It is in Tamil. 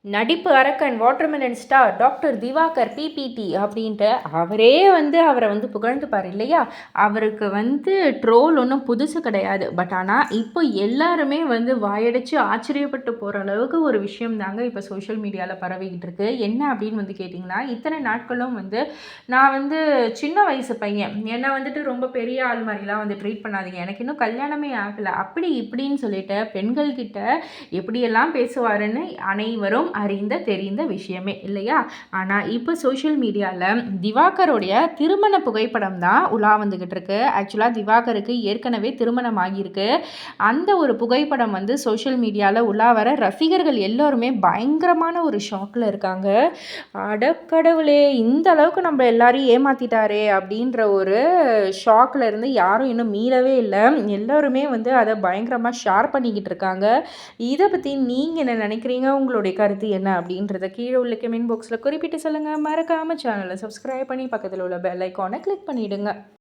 நடிப்பு அரக்கன் வாட்டர்மெலன் ஸ்டார் டாக்டர் திவாகர் பிபிடி அப்படின்ட்டு அவரே அவரை புகழ்ந்துப்பார் இல்லையா? அவருக்கு ட்ரோல் ஒன்றும் புதுசு கிடையாது. பட் ஆனால் இப்போ எல்லாருமே வாயடைச்சு ஆச்சரியப்பட்டு போகிற அளவுக்கு ஒரு விஷயம் தாங்க இப்போ சோஷியல் மீடியாவில் பரவிக்கிட்டு இருக்கு. என்ன அப்படின்னு கேட்டிங்கன்னா, இத்தனை நாட்களும் நான் சின்ன வயசு பையன், என்னை ரொம்ப பெரிய ஆள் மாதிரிலாம் ட்ரீட் பண்ணாதீங்க, எனக்கு இன்னும் கல்யாணமே ஆகலை, அப்படி இப்படின்னு சொல்லிட்டு பெண்கள் கிட்ட எப்படியெல்லாம் பேசுவாருன்னு அனைவரும் அறிந்த தெரிந்த விஷயமே இல்லையா? ஆனால் இப்போ சோஷியல் மீடியாவில் திவாகருடைய திருமண புகைப்படம் தான் உலா வந்துக்கிட்டு இருக்கு. ஆக்சுவலாக திவாகருக்கு ஏற்கனவே திருமணம் ஆகியிருக்கு. அந்த ஒரு புகைப்படம் சோஷியல் மீடியாவில் உலா வர ரசிகர்கள் எல்லோருமே பயங்கரமான ஒரு ஷாக்கில் இருக்காங்க. அடக்கடவுளே, இந்த அளவுக்கு நம்ம எல்லாரையும் ஏமாத்திட்டாரே அப்படின்ற ஒரு ஷாக்கில் இருந்து யாரும் இன்னும் மீளவே இல்லை. எல்லோருமே அதை பயங்கரமாக ஷேர் பண்ணிக்கிட்டு இருக்காங்க. இதை பற்றி நீங்கள் என்ன நினைக்கிறீங்க? உங்களுடைய கருத்து என்ன அப்படின்றத கீழே உள்ள கமெண்ட் பாக்ஸில் குறிப்பிட்டு சொல்லுங்கள். மறக்காமல் சேனலை சப்ஸ்கிரைப் பண்ணி பக்கத்தில் உள்ள பெல் ஐக்கானை கிளிக் பண்ணிவிடுங்க.